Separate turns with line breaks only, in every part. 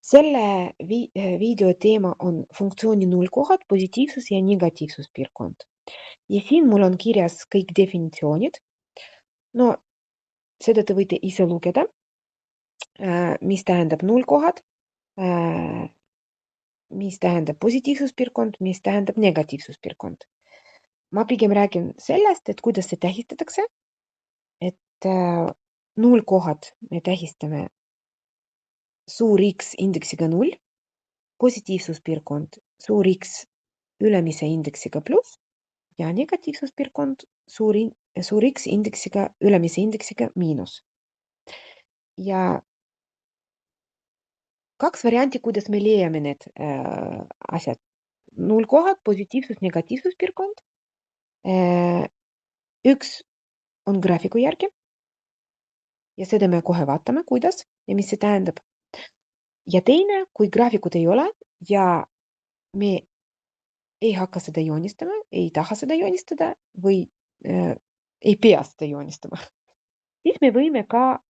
Selle video teema on funktsiooni nullkohad, positiivsus ja negatiivsuspiirkond. Ja siin mul on kirjas kõik definitsioonid. No, seda te võite ise lugeda, mis tähendab nullkohad, mis tähendab positiivsuspiirkond, mis tähendab negatiivsuspiirkond. Ma pigem räägin sellest, et kuidas see tähistatakse, et nullkohad me tähistame suur X indeksiga 0, positiivsuspiirkond suur X ülemise indeksiga pluss ja negatiivsuspiirkond suur X indeksiga ülemise indeksiga miinus. Ja kaks varianti, kuidas me leiame need asjad. Nullkohad, positiivsus, negatiivsuspiirkond. Üks on graafiku järgi ja seda me kohe vaatame, kuidas ja mis see tähendab. Ja teine, kui graafikut ei ole ja me ei hakka seda joonistama, ei taha seda joonistada või ei pea seda joonistama, siis me võime ka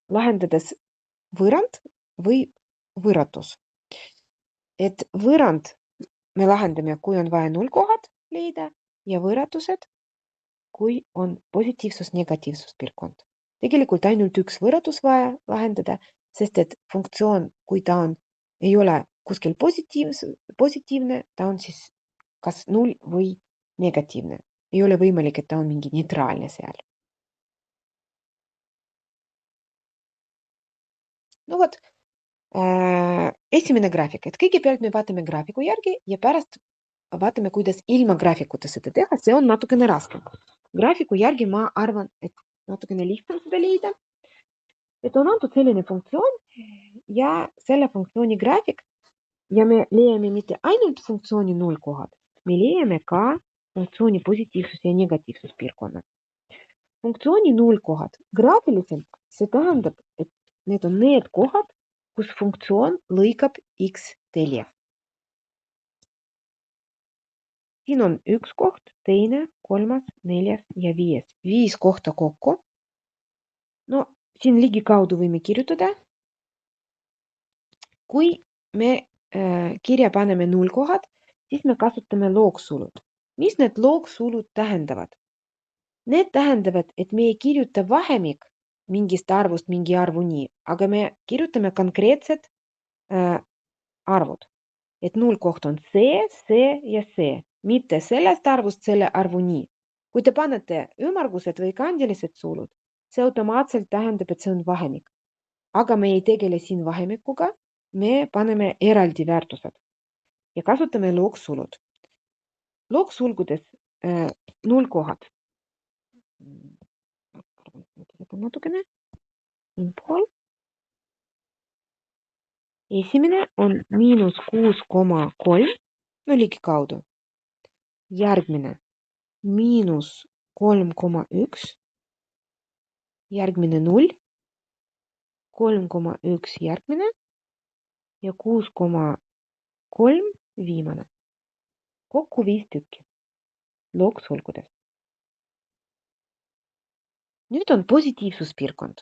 lahendades võrrand või võrratus. Et võrrand me lahendame, kui on vaja nullkohad leida ja võrratused, kui on positiivsus, negatiivsuspiirkond. Tegelikult ainult üks võrratus vaja lahendada, sest et funktsioon, kui ta ei ole kuskil positiivne, ta on siis kas 0 või negatiivne. Ei ole võimalik, et ta on mingi neutraalne seal. No vot, esimene graafik, et kõigepealt me vaatame graafiku järgi ja pärast vaatame, kuidas ilma graafikute seda teha, see on natukene raskem. Graafiku järgi ma arvan, et natukene lihtsam seda leida. Et on antud selline funktsioon ja selle funktsiooni graafik ja me leiame mitte ainult funktsiooni nullkohad, me leiame ka funktsiooni positiivsus ja negatiivsuspiirkonnad. Funktsiooni nullkohad graafiliselt see tähendab, et need on need kohad, kus funktsioon lõikab X telje. Siin on üks koht, teine, kolmas, neljas ja viies. 5 kohta kokku. No, siin ligikaudu võime kirjutada. Kui me kirja paneme nullkohad, siis me kasutame loogsulud. Mis need loogsulud tähendavad? Need tähendavad, et me ei kirjuta vahemik mingist arvust mingi arvuni, aga me kirjutame konkreetsed arvud. Et nullkoht on see ja see, mitte sellest arvust selle arvuni. Kui te panete ümmargused või kandilised sulud, see automaatselt tähendab, et see on vahemik. Aga me ei tegele siin vahemikuga, me paneme eraldi väärtused ja kasutame loogsulud. Loogsulgudes nullkohad. Natukene. Pool. Esimene on -6,3, no ligikaudu. Järgmine -3,1, järgmine 0, 3,1 järgmine ja 6,3 viimane. Kokku 5 tükki loogsulgudes. Nüüd on positiivsuspiirkond.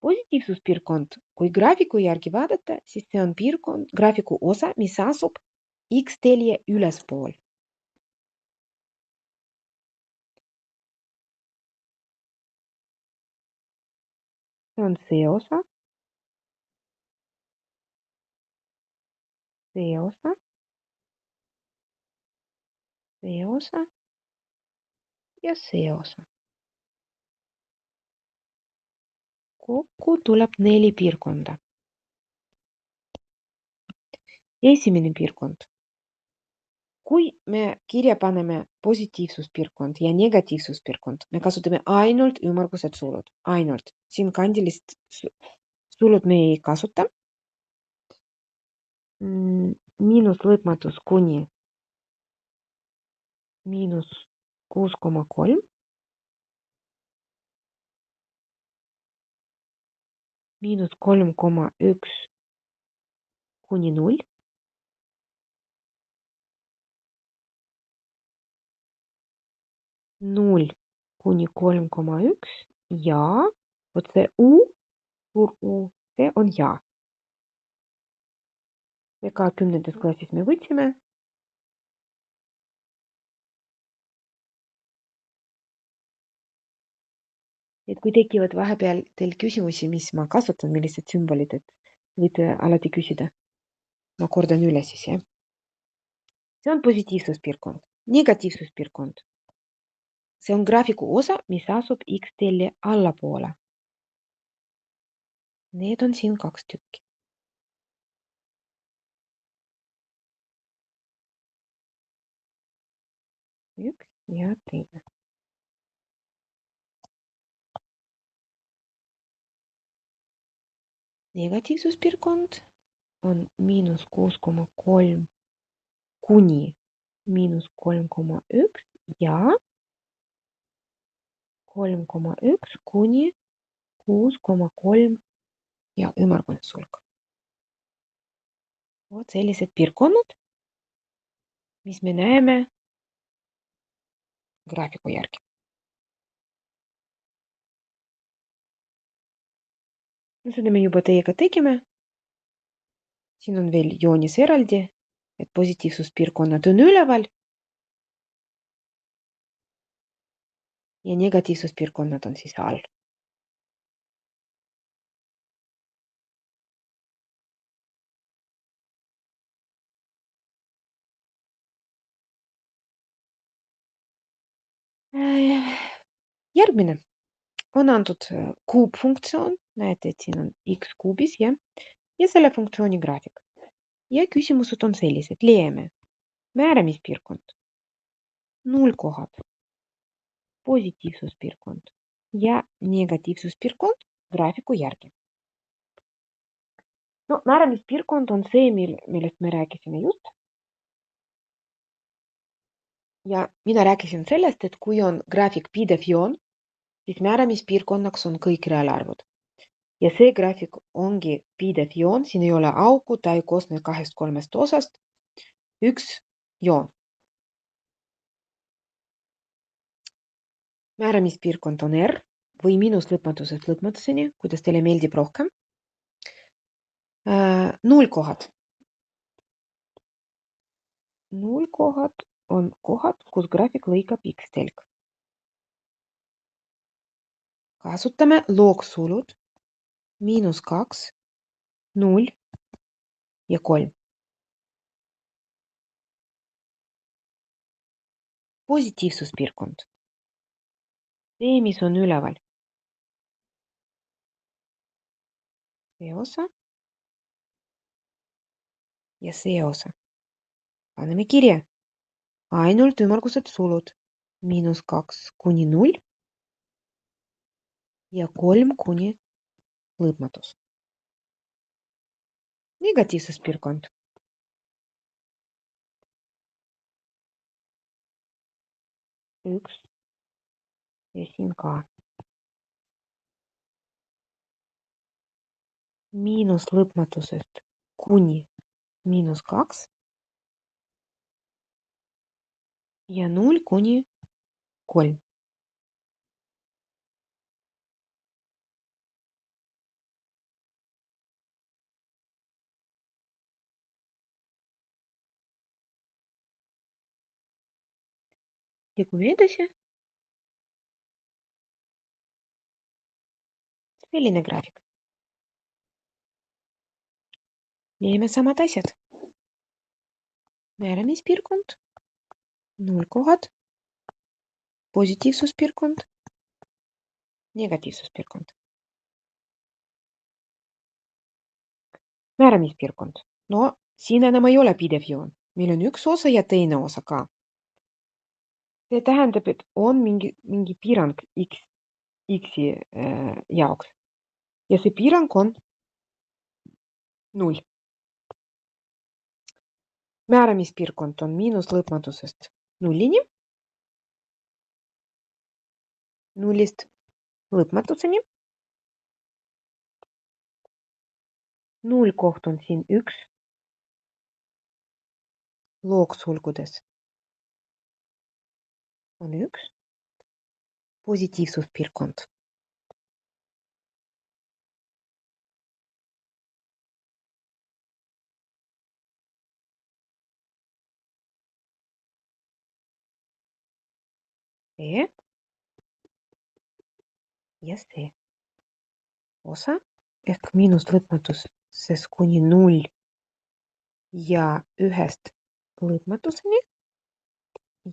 Positiivsuspiirkond, kui graafiku järgi vaadata, siis see on piirkond, graafiku osa, mis asub X telje ülespool. See on see osa, see osa, see osa ja see osa. Kokku tuleb 4 piirkonda. Esimene piirkond. Kui me kirja paneme positiivsuspiirkond ja negatiivsuspiirkond, me kasutame ainult ümmargused sulud. Ainult. Siin kandilist sulud me ei kasuta. Miinus lõpmatus kuni -6,3. -3,1 kuni 0. -0 kuni 3,1 ja vot see U suur U, see on ja. Ka 10. klassis me võtsime. Et kui tekivad vahepeal teil küsimusi, mis ma kasutan, millised sümbolid, et võite alati küsida. Ma kordan üle siis, jah. See on positiivsuspiirkond, negatiivsuspiirkond. See on graafiku osa, mis asub X-telje allapoole. Need on siin 2 tükki. Üks ja teine. Negatiivsuspiirkond on -6,3 kuni -3,1 ja 3,1 kuni 6,3 ja ümmargune sulg. Vot sellised piirkonnad, mis me näeme graafiku järgi. Seda me juba teiega tegime. Siin on veel joonis eraldi, et positiivsuspiirkonnad on üleval ja negatiivsuspiirkonnad on siis all. Järgmine on antud kuupfunktsioon, näete, et siin on x kuubis ja selle funktsiooni graafik. Ja küsimused on sellised, leiame määramispiirkond, nullkohad, positiivsuspiirkond ja negatiivsuspiirkond graafiku järgi. No, määramispiirkond on see, millest me rääkisime just. Ja mina rääkisin sellest, et kui on graafik pidev joon, siis määramispiirkonnaks on kõik reaalarvud. Ja see graafik ongi pidev joon, siin ei ole auku, ta ei koosne 2-3 osast, üks joon. Määramispiirkond on R või miinuslõpmatusest lõpmatuseni, kuidas teile meeldib rohkem. Nullkohad. Nullkohad on kohad, kus graafik lõikab X-telg. Kasutame loogsulud -2, 0 ja 3. Positiivsuspiirkond. See, mis on üleval. See osa ja see osa. Paneme kirja. Ainult ümmargused sulud. -2 kuni 0 ja 3 kuni lõpmatus. Negatiivsuspiirkond. Üks ja siin ka. Miinuslõpmatusest kuni -2 ja 0 kuni 3. Liigume edasi. Selline graafik. Leiame samad asjad. Määramispiirkond, nullkohad, positiivsuspiirkond, negatiivsuspiirkond. Määramispiirkond. No, siin enam ei ole pidev joon. Meil on üks osa ja teine osa ka. See tähendab, et on mingi piirang X-i jaoks. Ja see piirang on 0. Määramispiirkond on miinuslõpmatusest 0-ni, 0-ist lõpmatuseni. 0 koht on siin 1 loogsulgudes on 1 positiivsuspiirkond. see ja see osa ehk miinus lõpmatusest kuni 0 ja 1 lõpmatuseni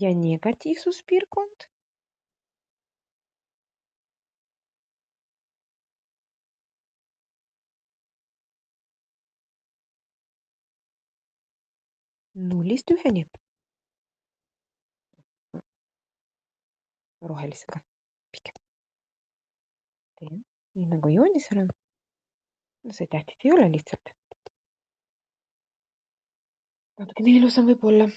ja negatiivsuspiirkond nullist 1-ni. Rohelisega pigem teen nii nagu joonisel on. No see tähtis ei ole lihtsalt. Natukene ilusam võib olla.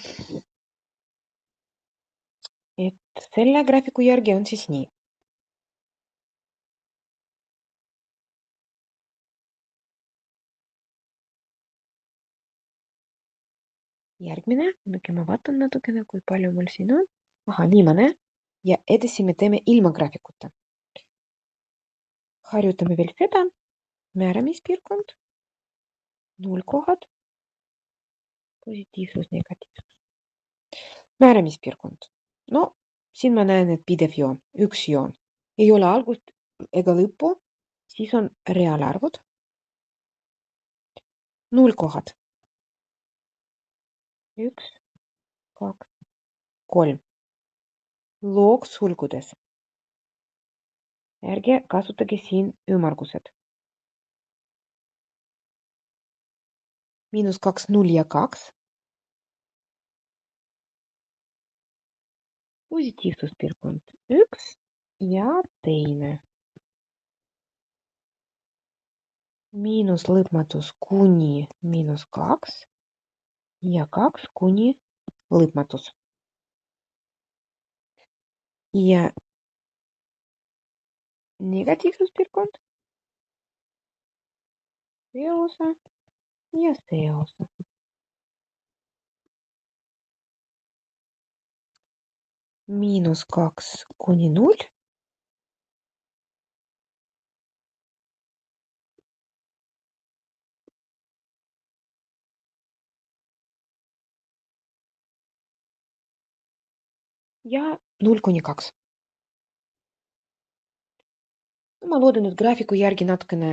Et selle graafiku järgi on siis nii. Järgmine, ma vaatan natukene, kui palju mul siin on. Aha, viimane. Ja edasi me teeme ilma graafikuta. Harjutame veel seda. Määramispiirkond. Nullkohad. Positiivsus, negatiivsus. Määramispiirkond. No, siin ma näen, et pidev joon. Üks joon. Ei ole algust ega lõppu. Siis on reaalarvud. Nullkohad. 1, 2, 3. Looks sulgudes. Ärge kasutage siin ümmargused. -2, 0 ja 2. Positiivsuspiirkond 1 ja teine. Miinus lõpmatus kuni -2 ja 2 kuni lõpmatus. Ja negatiivsuspiirkond. See osa ja see osa. -2 kuni 0. Ja 0 kuni 2. Ma loodan, et graafiku järgi natukene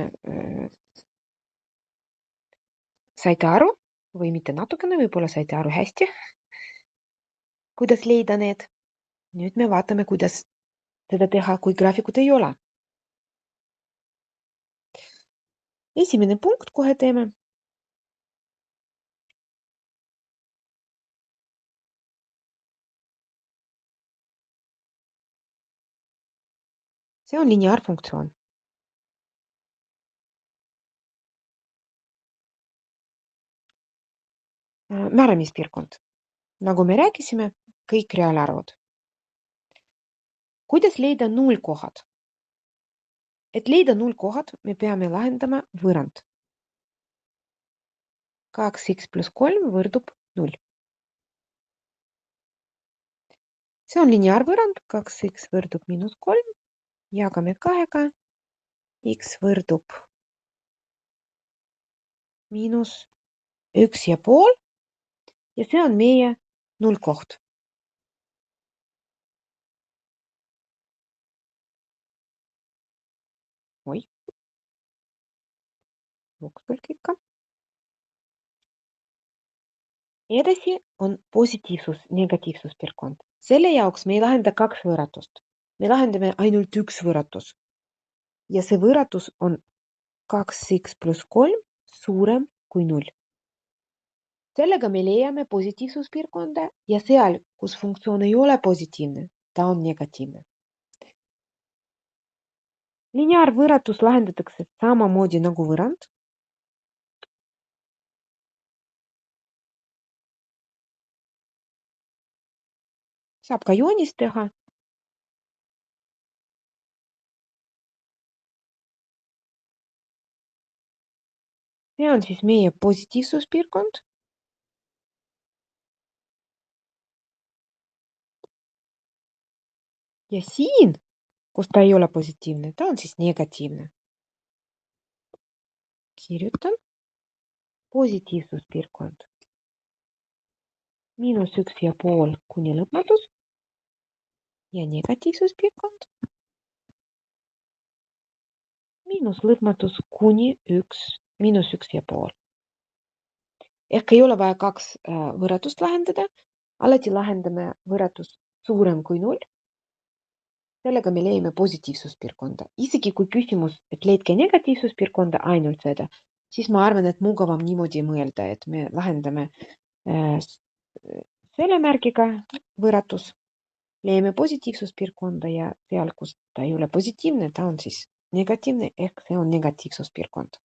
saite aru või mitte natukene, võib-olla saite aru hästi, kuidas leida need. Nüüd me vaatame, kuidas seda teha, kui graafikut ei ole. Esimene punkt kohe teeme. See on lineaarfunktsioon. Määramispiirkond. Nagu me rääkisime, kõik reaalarvud. Kuidas leida nullkohad? Et leida nullkohad, me peame lahendama võrrand. 2x plus 3 võrdub 0. See on lineaarvõrrand. 2x võrdub -3. Jagame 2-ga. X võrdub -1,5. Ja see on meie nullkoht. Oi. Looks ikka. Edasi on positiivsus, negatiivsuspiirkond. Selle jaoks me ei lahenda 2 võrratust. Me lahendame ainult 1 võrratus. Ja see võrratus on 2x plus 3 suurem kui 0. Sellega me leiame positiivsuspiirkonda ja seal, kus funktsioon ei ole positiivne, ta on negatiivne. Lineaarvõrratus lahendatakse samamoodi nagu võrrand. Saab ka joonist teha. See on siis meie positiivsuspiirkond. Ja siin, kus ta ei ole positiivne, ta on siis negatiivne. Kirjutan positiivsuspiirkond. -1,5 kuni lõpmatus. ja negatiivsuspiirkond miinus lõpmatus kuni miinus 1,5. Ehk ei ole vaja 2 võrratust lahendada. Alati lahendame võrratust suurem kui 0. Sellega me leiame positiivsuspiirkonda. Isegi kui küsimus, et leidke negatiivsuspiirkonda ainult seda, siis ma arvan, et mugavam niimoodi mõelda, et me lahendame selle märgiga võrratus, leiame positiivsuspiirkonda ja seal, kus ta ei ole positiivne, ta on siis negatiivne, ehk see on negatiivsuspiirkond.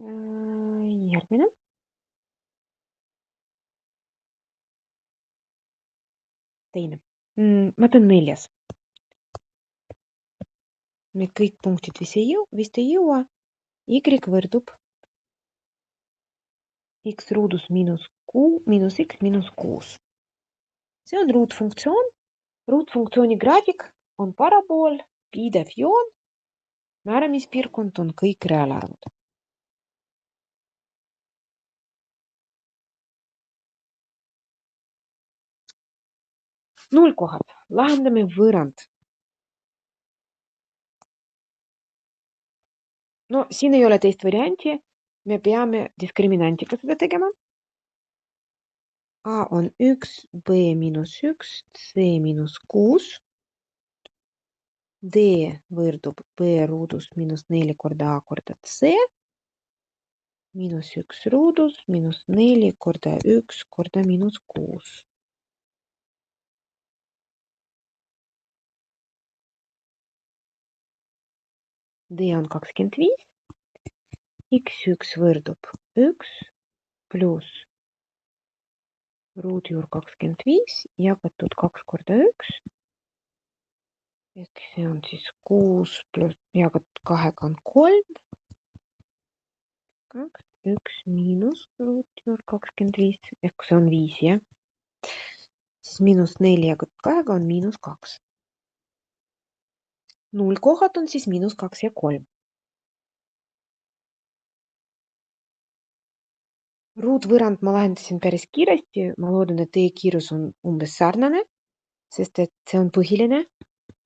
Järgmine. Teine. Ma teen 4. Me kõik punktid vist ei jõua. Y võrdub x ruudus miinus x miinus 6. See on ruutfunktsioon. Ruutfunktsiooni graafik on parabool, pidev joon. Määramispiirkond on kõik reaalarvud. Nullkohad. Lahendame võrrand. No siin ei ole teist varianti. Me peame diskriminantiga seda tegema. A on 1, B miinus 1, C miinus 6. D võrdub B ruudus miinus 4 korda A korda C. Miinus 1 ruudus miinus 4 korda 1 korda miinus 6. D on 25. X1 võrdub 1 pluss ruudjuur 25 jagatud 2 korda 1. Ehk see on siis 6 pluss jagatud 2 on 3. 1 miinus ruudjuur 25 ehk see on 5, jah. Siis miinus 4 jagatud 2 on miinus 2. Nullkohad on siis miinus 2 ja 3. Ruutvõrrand ma lahendasin päris kiiresti. Ma loodan, et teie kiirus on umbes sarnane, sest et see on põhiline,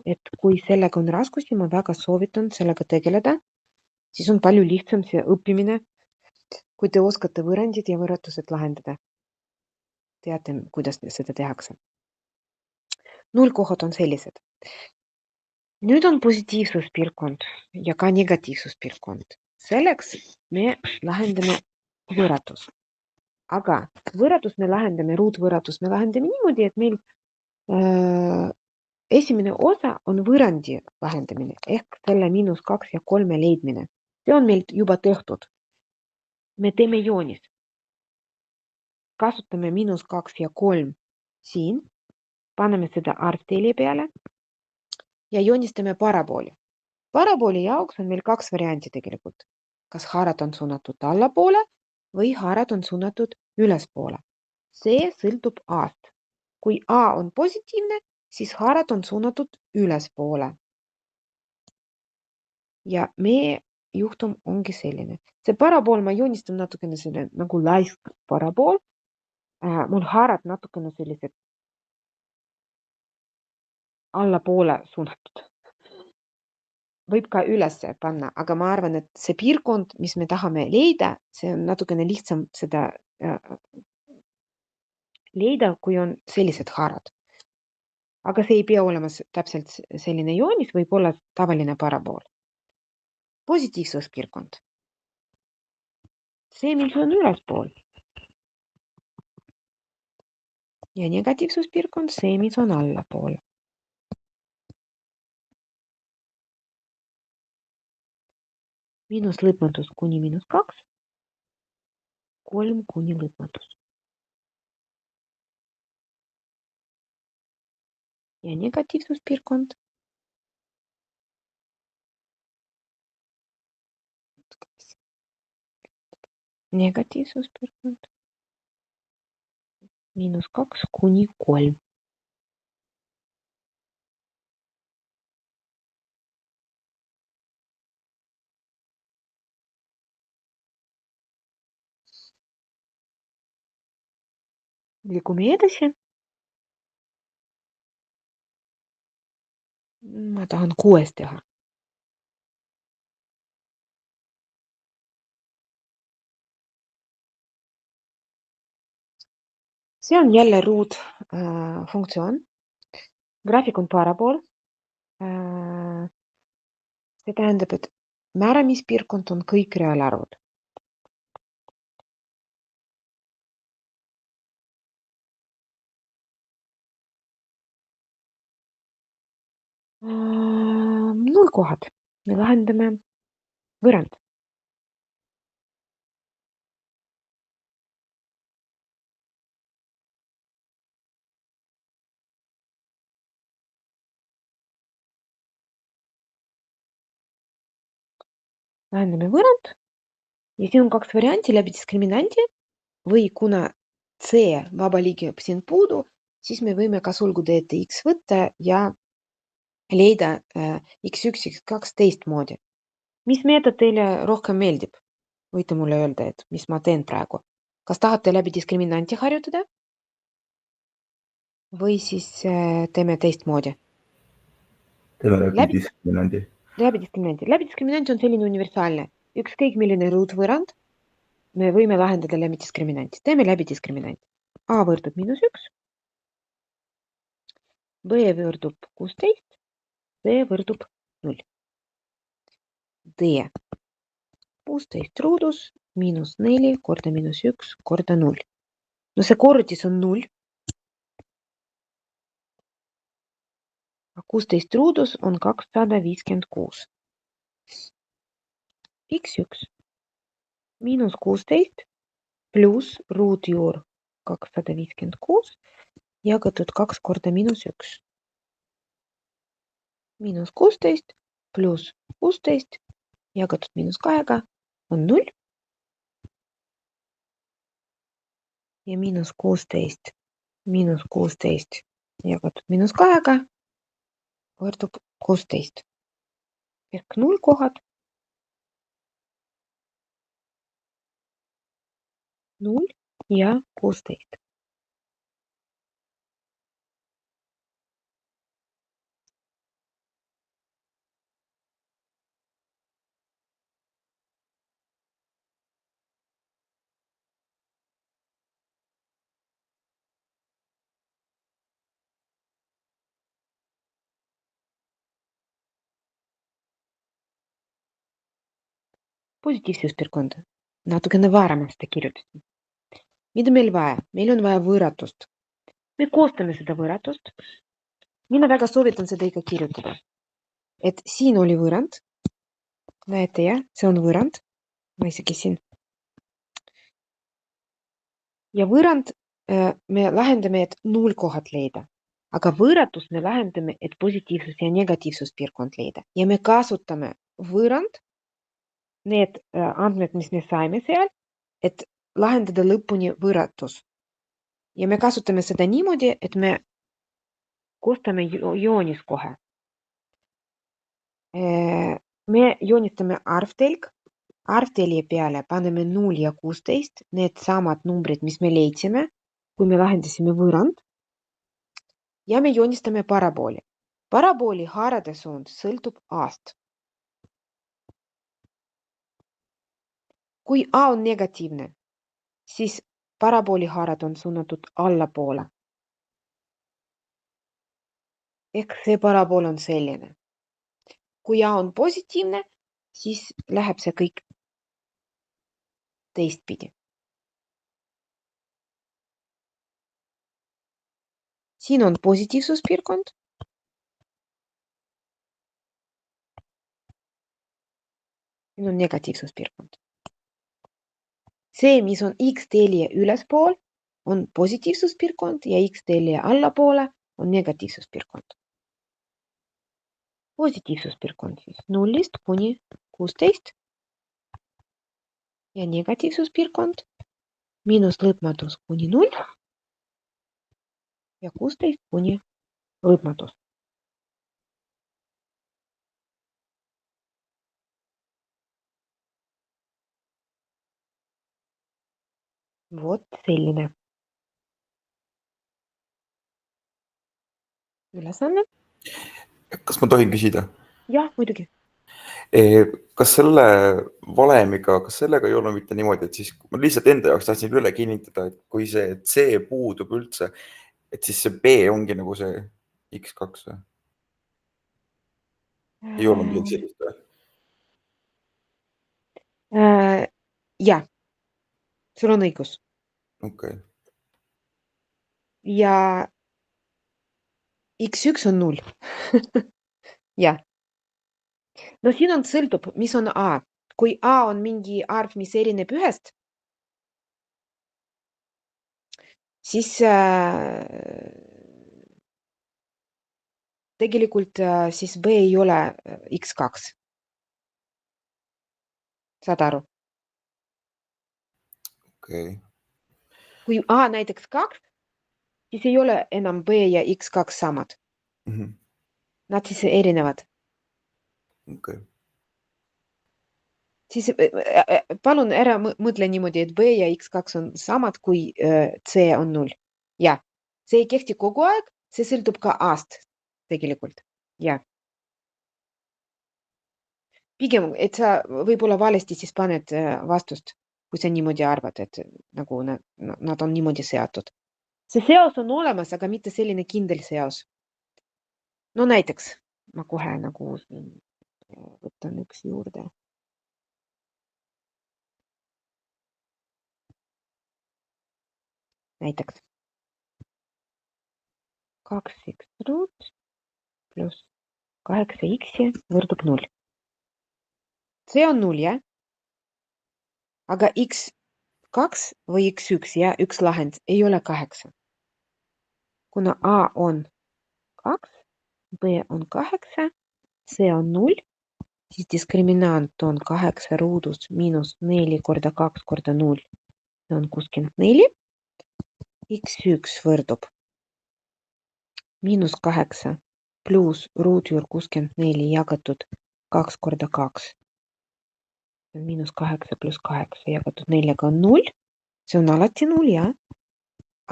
et kui sellega on raskusi, ma väga soovitan sellega tegeleda. Siis on palju lihtsam see õppimine, kui te oskate võrrandid ja võrratused lahendada. Teate, kuidas seda tehakse. Nullkohad on sellised. Nüüd on positiivsuspiirkond ja ka negatiivsuspiirkond. Selleks me lahendame võrratus. Aga võrratus me lahendame, ruutvõrratus me lahendame niimoodi, et meil esimene osa on võrrandi lahendamine ehk selle miinus 2 ja 3 leidmine. See on meil juba tehtud. Me teeme joonis. Kasutame miinus 2 ja 3 siin. Paneme seda arvteeli peale ja joonistame parabooli. Parabooli jaoks on meil 2 varianti tegelikult. Kas haarad on suunatud allapoole või haarad on suunatud ülespoole. See sõltub A-st. Kui A on positiivne, siis haarad on suunatud ülespoole. Ja meie juhtum ongi selline. See parabool ma joonistan natukene selle nagu laisk parabool. Mul haarad natukene sellised allapoole suunatud. Võib ka üles panna, aga ma arvan, et see piirkond, mis me tahame leida, see on natukene lihtsam seda leida, kui on sellised haarad. Aga see ei pea olema täpselt selline joonis, võib olla tavaline parabool. Positiivsuspiirkond. See, mis on ülespool. Ja negatiivsuspiirkond, see, mis on allapool. Miinus lõpmatus kuni miinus 2. 3 kuni lõpmatus. Ja negatiivsuspiirkond. Negatiivsuspiirkond. Miinus 2 kuni 3. Liigume edasi. Ma tahan 6 teha. See on jälle ruutfunktsioon. Graafik on parabool. See tähendab, et määramispiirkond on kõik reaalarvud. Nullkohad. Me lahendame võrrand. Lahendame võrrand ja siin on 2 varianti läbi diskriminandi või kuna C vaba liigi on siin puudu, siis me võime ka sulgude ette X võtta ja leida X1, X2 teistmoodi. Mis meetod teile rohkem meeldib? Võite mulle öelda, et mis ma teen praegu. Kas tahate läbi diskriminanti harjutada? Või siis teeme teistmoodi?
Teeme läbi diskriminandi.
Läbi diskriminanti on selline universaalne. Ükskõik milline ruutvõrrand, me võime lahendada läbi diskriminanti. Teeme läbi diskriminanti. A võrdub -1, B võrdub 16, C võrdub 0. D 16 ruudus -4 korda -1 korda 0. No see kordis on 0. 16 ruudus on 256. X1 -16 pluss ruutjuur 256 jagatud 2 korda -1. -16 pluss 16 jagatud -2 on 0. Ja -16 jagatud -2 võrdub 16. Ehk nullkohad 0 ja 16. Positiivsuspiirkond. Natukene varem seda kirjutasin. Mida meil vaja? Meil on vaja võõratust. Me koostame seda võõratust. Mina väga soovitan seda ikka kirjutada. Et siin oli võõrand. Näete, jah? See on võõrand. Ma isegi siin. Ja võõrand me lahendame, et nullkohad leida. Aga võõratust me lahendame, et positiivsus ja negatiivsuspiirkond leida. Ja me kasutame võõrand, need andmed, mis me saime seal, et lahendada lõpuni võõratus. Ja me kasutame seda niimoodi, et me koostame joonis kohe. Me joonistame arvtelg. Arvtelje peale paneme 0 ja 16, need samad numbrid, mis me leidsime, kui me lahendasime võõrand. Ja me joonistame parabooli. Parabooli haarade suund sõltub A-st. Kui A on negatiivne, siis parabooli haarad on suunatud allapoole. Ehk see parabool on selline. Kui A on positiivne, siis läheb see kõik teistpidi. Siin on positiivsuspiirkond. Siin on negatiivsuspiirkond. See, mis on X-telje ülespool, on positiivsuspiirkond ja X-telje allapoole on negatiivsuspiirkond. Positiivsuspiirkond siis 0 kuni 16 ja negatiivsuspiirkond miinus lõpmatus kuni 0 ja 16 kuni lõpmatus. Vot selline. ülesanne.
Kas ma tohin küsida?
Jah, muidugi.
Kas selle valemiga, kas sellega ei olnud mitte niimoodi, et siis ma lihtsalt enda jaoks tahtsin üle kinnitada, et kui see C puudub üldse, et siis see B ongi nagu see X2 või? Ei olnud midagi sellist või?
Jah, sul on õigus.
Okay.
Ja X1 on 0. Jah. No siin on sõltub, mis on A. Kui A on mingi arv, mis erineb ühest, siis tegelikult siis B ei ole X2. Saad aru?
Okay.
Kui A näiteks 2, siis ei ole enam B ja X2 samad. Nad siis erinevad.
Okay.
Siis palun ära mõtle niimoodi, et B ja X2 on samad, kui C on 0. Ja, see ei kehti kogu aeg, see sõltub ka A-st tegelikult. Ja. Pigem, et sa võib-olla valesti siis paned vastust, kui sa niimoodi arvad, et nagu nad on niimoodi seatud. See seos on olemas, aga mitte selline kindel seos. No näiteks, ma kohe nagu võtan üks juurde. Näiteks 2x ruut pluss 8x võrdub 0. See on 0, jah? Aga x2 või x1 ja üks lahend ei ole 8. Kuna A on 2, B on 8, C on 0, siis diskriminant on 8 ruudus miinus 4 korda 2 korda 0. See on 64. X1 võrdub miinus 8 pluss ruudjuur 64 jagatud 2 korda 2. Miinus 8 pluss 8 jagatud 4 on 0. See on alati 0, jah?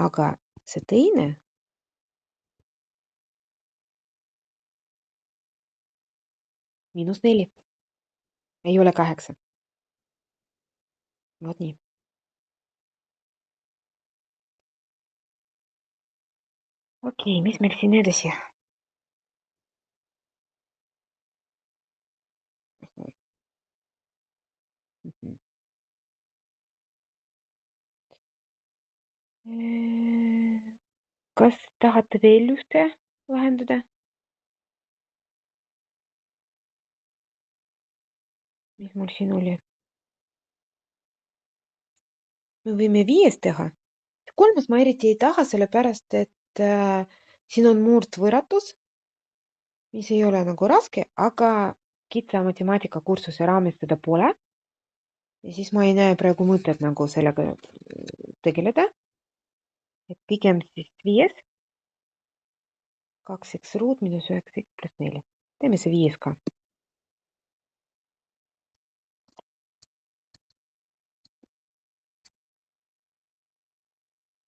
Aga see teine miinus 4 ei ole 8. Vot nii. Okei, mis meil siin edasi? Kas tahate veel ühte lahendada? Mis mul siin oli? Me võime 5 teha. 3 ma eriti ei taha, sellepärast et siin on murdvõrratus, mis ei ole nagu raske, aga kitsa matemaatikakursuse raames seda pole. Ja siis ma ei näe praegu mõtet nagu sellega tegeleda. Et pigem siis 5. 2x ruut miinus 9x pluss 4. Teeme see 5 ka.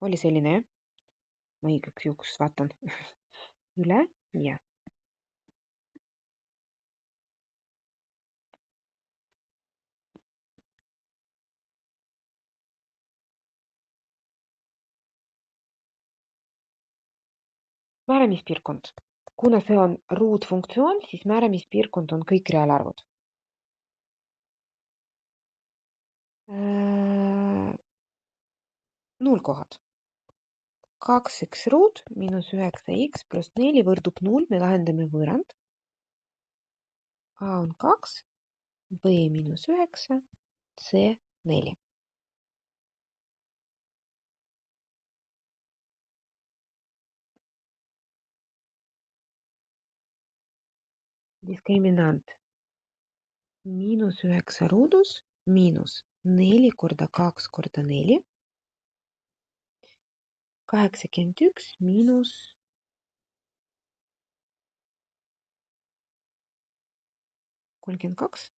Oli selline, jah? Ma igaks juhuks vaatan üle ja. Määramispiirkond. Kuna see on ruutfunktsioon, siis määramispiirkond on kõik reaalarvud. 0 kohad. 2x ruut miinus 9x pluss 4 võrdub 0, me lahendame võõrand. A on 2, B miinus 9, C 4. Diskriminant miinus 9 ruudus miinus 4 korda 2 korda 4. 81 miinus 32.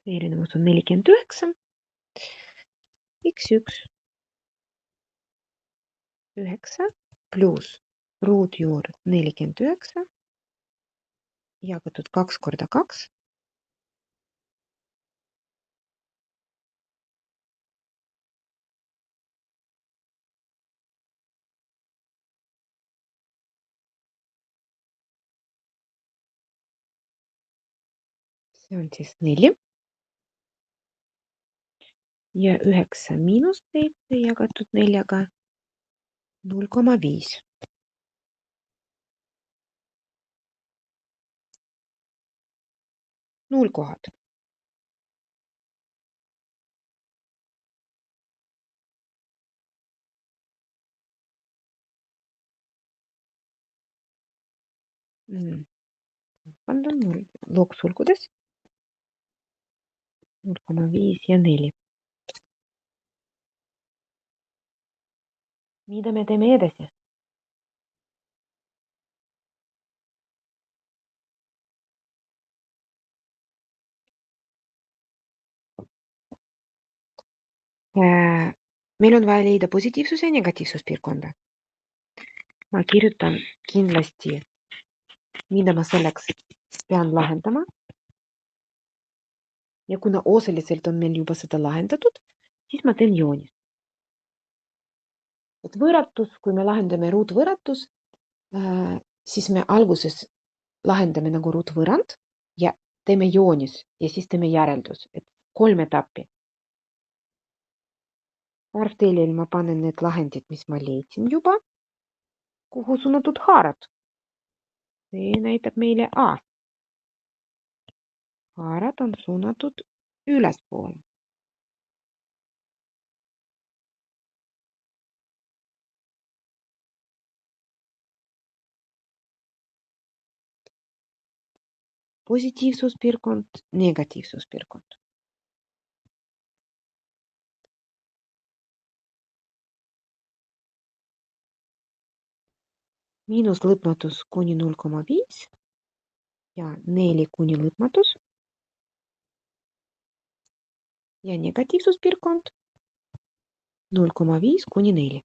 Erinevus on 49. X1 9 pluss ruutjuur 49 jagatud 2 korda 2. See on siis 4. Ja 9 miinus 7 jagatud 4-ga 0,5. 0 kohad. Pandud 0 loogsulgudes 0,5 ja 4. Mida me teeme edasi? Meil on vaja leida positiivsuse ja negatiivsuspiirkonda. Ma kirjutan kindlasti, mida ma selleks pean lahendama. Ja kuna osaliselt on meil juba seda lahendatud, siis ma teen joonis. Et võrratus, kui me lahendame ruutvõrratus, siis me alguses lahendame nagu ruutvõrrand ja teeme joonis ja siis teeme järeldus, et 3 etappi. Parteelil ma panen need lahendid, mis ma leidsin juba, kuhu suunatud haarad. See näitab meile A. Haarad on suunatud ülespoole. Positiivsuspiirkond, negatiivsuspiirkond. Miinus lõpmatus kuni 0,5 ja 4 kuni lõpmatus. Ja negatiivsuspiirkond 0,5 kuni 4.